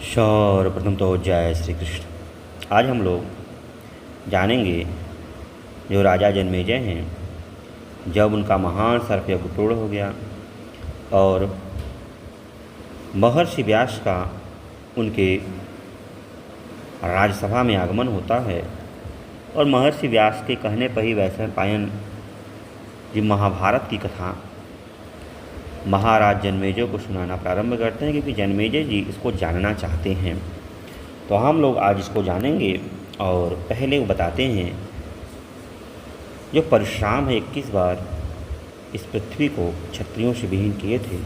सर्वप्रथम तो जय श्री कृष्ण। आज हम लोग जानेंगे जो राजा जन्मेजय हैं, जब उनका महान सर्पयज्ञ पूर्ण हो गया और महर्षि व्यास का उनके राज्यसभा में आगमन होता है और महर्षि व्यास के कहने पर ही वैशंपायन जी महाभारत की कथा महाराज जन्मेजय को सुनाना प्रारंभ करते हैं, क्योंकि जन्मेजय जी इसको जानना चाहते हैं। तो हम लोग आज इसको जानेंगे और पहले वो बताते हैं जो परशुराम है 21 बार इस पृथ्वी को क्षत्रियों से विहीन किए थे।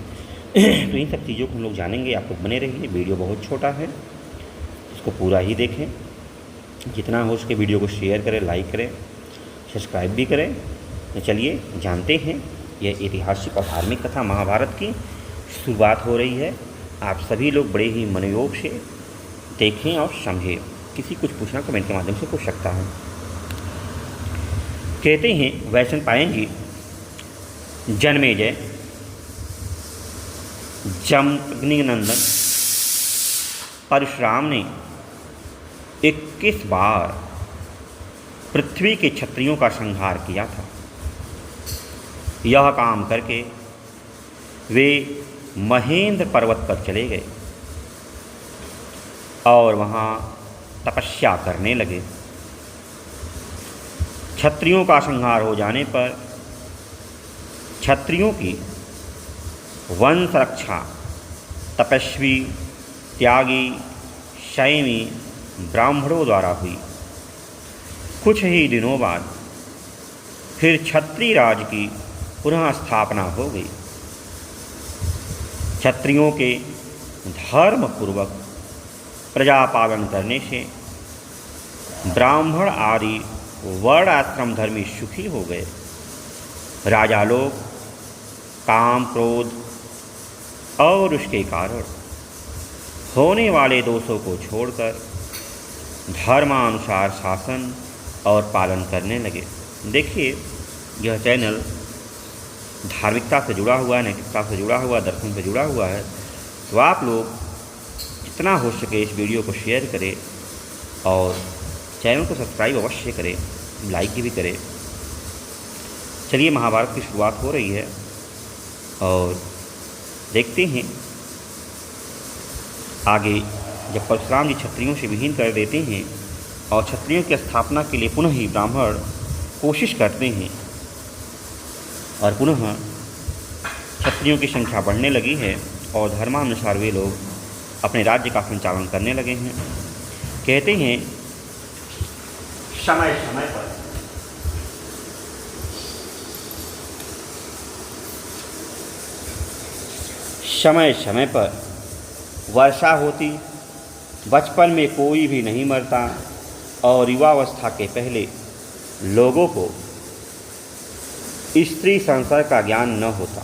तो इन सब चीज़ों को हम लोग जानेंगे। आप लोग बने रहिए। वीडियो बहुत छोटा है, इसको पूरा ही देखें। जितना हो उसके वीडियो को शेयर करें, लाइक करें, सब्सक्राइब भी करें। तो चलिए जानते हैं। यह ऐतिहासिक और धार्मिक कथा महाभारत की शुरुआत हो रही है। आप सभी लोग बड़े ही मनोयोग से देखें और समझें। किसी कुछ पूछना कमेंट के माध्यम से पूछ सकता है। कहते हैं वैशंपायन जी जन्मेजय जमदग्निनंदन परशुराम ने 21 बार पृथ्वी के क्षत्रियों का संहार किया था। यह काम करके वे महेंद्र पर्वत पर चले गए और वहाँ तपस्या करने लगे। क्षत्रियों का संहार हो जाने पर क्षत्रियों की वंश रक्षा तपस्वी, त्यागी, संयमी ब्राह्मणों द्वारा हुई। कुछ ही दिनों बाद फिर क्षत्रिय राज की पुनः स्थापना हो गई। क्षत्रियों के धर्म पूर्वक प्रजा पालन करने से ब्राह्मण आदि वर्ण आश्रम धर्मी सुखी हो गए। राजा लोग काम, क्रोध और उसके कारण होने वाले दोषों को छोड़कर धर्मानुसार शासन और पालन करने लगे। देखिए, यह चैनल धार्मिकता से जुड़ा हुआ है, नैतिकता से जुड़ा हुआ, दर्शन से जुड़ा हुआ है। तो आप लोग जितना हो सके इस वीडियो को शेयर करें और चैनल को सब्सक्राइब अवश्य करें, लाइक भी करें। चलिए, महाभारत की शुरुआत हो रही है और देखते हैं आगे। जब परशुराम जी क्षत्रियों से विहीन कर देते हैं और क्षत्रियों की स्थापना के लिए पुनः ही ब्राह्मण कोशिश करते हैं और पुनः क्षत्रियों की संख्या बढ़ने लगी है और धर्मानुसार वे लोग अपने राज्य का संचालन करने लगे हैं। कहते हैं समय समय पर वर्षा होती, बचपन में कोई भी नहीं मरता और युवावस्था के पहले लोगों को स्त्री संसर्ग का ज्ञान न होता।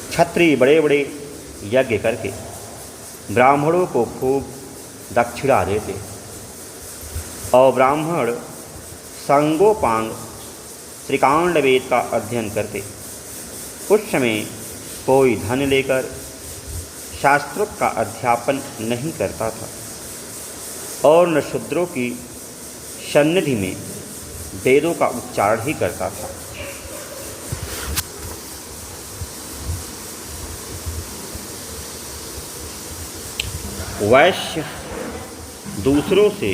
क्षत्रिय बड़े बड़े यज्ञ करके ब्राह्मणों को खूब दक्षिणा देते और ब्राह्मण संगोपांग त्रिकांड वेद का अध्ययन करते। उस समय कोई धन लेकर शास्त्रों का अध्यापन नहीं करता था और न शूद्रों की सन्निधि में वेदों का उच्चारण ही करता था। वैश्य दूसरों से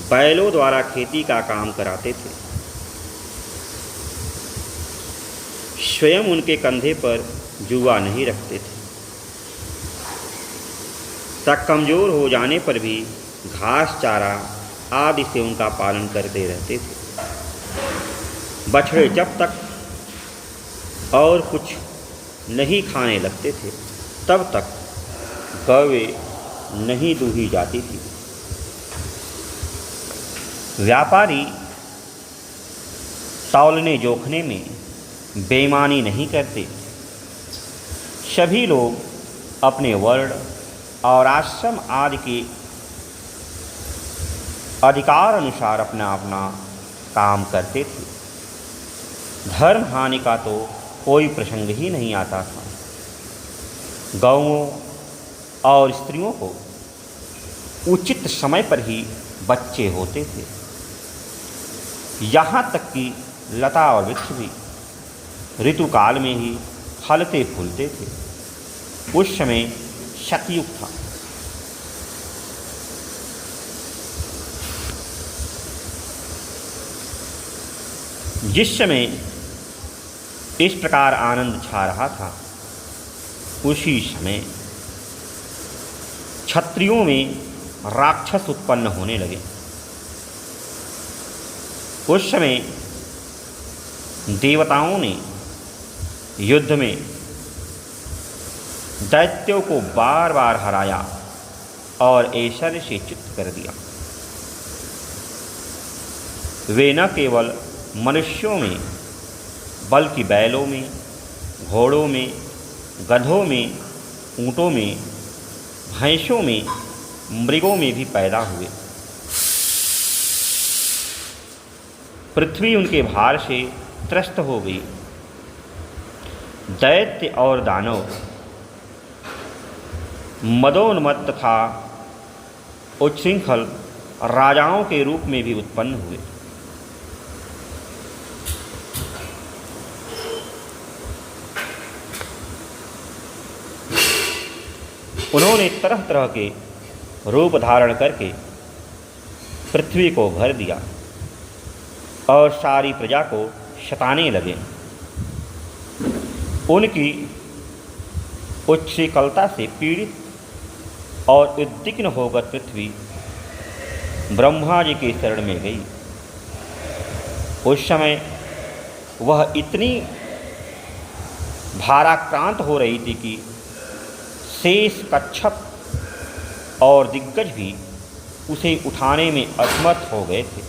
बैलों द्वारा खेती का काम कराते थे। स्वयं उनके कंधे पर जुआ नहीं रखते थे। तक कमज़ोर हो जाने पर भी घास, चारा आदि से उनका पालन करते रहते थे। बछड़े जब तक और कुछ नहीं खाने लगते थे तब तक गौएं नहीं दूही जाती थी। व्यापारी तौलने जोखने में बेईमानी नहीं करते। सभी लोग अपने वर्ण और आश्रम आदि के अधिकार अनुसार अपना अपना काम करते थे। धर्म हानि का तो कोई प्रसंग ही नहीं आता था। गौओं और स्त्रियों को उचित समय पर ही बच्चे होते थे। यहाँ तक कि लता और वृक्ष भी ऋतुकाल में ही फलते फूलते थे। उस समय सतयुग था। जिस समय इस प्रकार आनंद छा रहा था, उसी समय क्षत्रियों में राक्षस उत्पन्न होने लगे। उस समय देवताओं ने युद्ध में दैत्यों को बार बार हराया और ऐश्वर्य से च्युत कर दिया। वे न केवल मनुष्यों में बल्कि बैलों में, घोड़ों में, गधों में, ऊँटों में, भैंसों में, मृगों में भी पैदा हुए। पृथ्वी उनके भार से त्रस्त हो गई। दैत्य और दानव मदोन्मत्त तथा उच्छृंखल राजाओं के रूप में भी उत्पन्न हुए। उन्होंने तरह तरह के रूप धारण करके पृथ्वी को भर दिया और सारी प्रजा को सताने लगे। उनकी उच्छृंखलता से पीड़ित और उद्विग्न होकर पृथ्वी ब्रह्मा जी के शरण में गई। उस समय वह इतनी भाराक्रांत हो रही थी कि शेष, कच्छप और दिग्गज भी उसे उठाने में असमर्थ हो गए थे।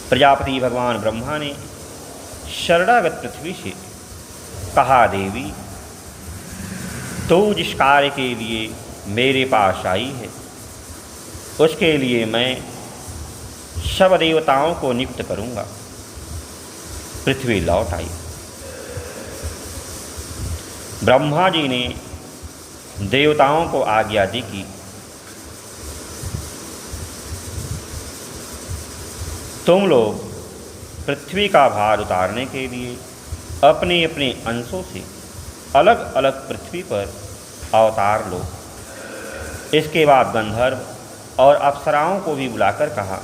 प्रजापति भगवान ब्रह्मा ने शरणागत पृथ्वी से कहा, देवी, तो जिस कार्य के लिए मेरे पास आई है, उसके लिए मैं सब देवताओं को नियुक्त करूँगा। पृथ्वी लौट आई। ब्रह्मा जी ने देवताओं को आज्ञा दी कि तुम लोग पृथ्वी का भार उतारने के लिए अपने अपने अंशों से अलग अलग पृथ्वी पर अवतार लो। इसके बाद गंधर्व और अप्सराओं को भी बुलाकर कहा,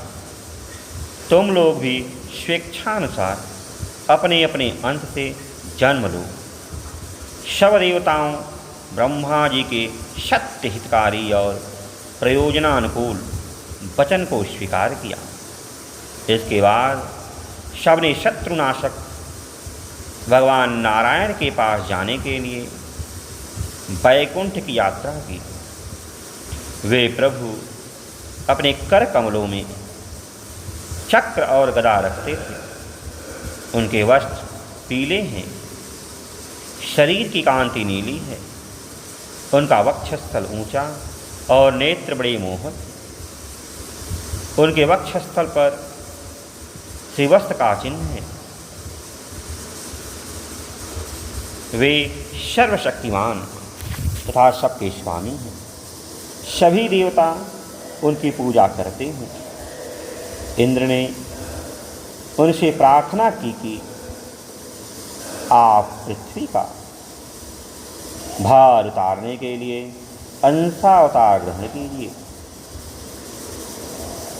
तुम लोग भी स्वेच्छानुसार अपने अपने अंश से जन्म लो। सब देवताओं ब्रह्मा जी के सत्य हितकारी और प्रयोजनानुकूल वचन को स्वीकार किया। इसके बाद सबने शत्रुनाशक भगवान नारायण के पास जाने के लिए वैकुंठ की यात्रा की। वे प्रभु अपने कर कमलों में चक्र और गदा रखते थे। उनके वस्त्र पीले हैं, शरीर की कांति नीली है। उनका वक्षस्थल ऊंचा और नेत्र बड़े मोहक। उनके वक्षस्थल पर श्रीवस्त्र का चिन्ह है। वे सर्वशक्तिमान तथा सबके स्वामी हैं। सभी देवता उनकी पूजा करते हैं। इंद्र ने उनसे प्रार्थना की कि आप पृथ्वी का भार उतारने के लिए अंशावतार ग्रहण कीजिए।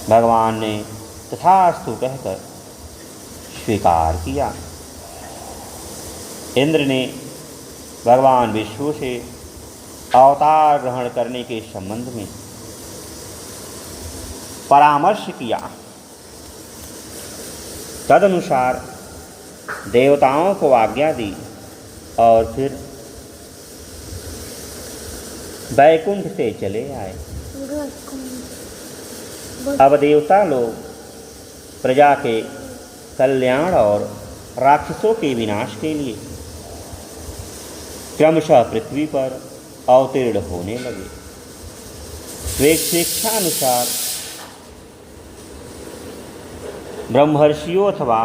भगवान ने तथास्तु कहकर स्वीकार किया। इंद्र ने भगवान विष्णु से अवतार ग्रहण करने के संबंध में परामर्श किया। तदनुसार देवताओं को आज्ञा दी और फिर वैकुंठ से चले आए। अब देवता लोग प्रजा के कल्याण और राक्षसों के विनाश के लिए क्रमशः पृथ्वी पर अवतीर्ण होने लगे। वे स्वेच्छानुसार ब्रह्मर्षियों अथवा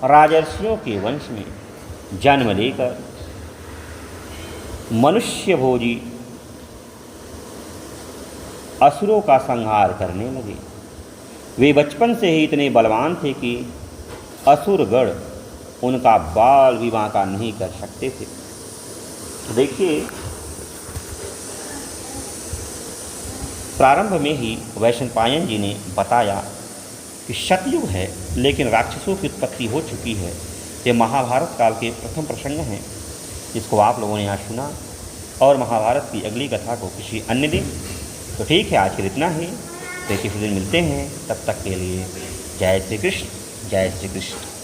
राजर्षियों के वंश में जन्म लेकर मनुष्य भोजी असुरों का संहार करने लगे। वे बचपन से ही इतने बलवान थे कि असुरगण उनका बाल भी बांका नहीं कर सकते थे। तो देखिए, प्रारंभ में ही वैशंपायन जी ने बताया कि सतयुग है लेकिन राक्षसों की उत्पत्ति हो चुकी है। ये महाभारत काल के प्रथम प्रसंग हैं जिसको आप लोगों ने यहाँ सुना, और महाभारत की अगली कथा को किसी अन्य दिन। तो ठीक है, आज के इतना ही। तो किसी दिन मिलते हैं, तब तक के लिए जय श्री कृष्ण, जय श्री कृष्ण।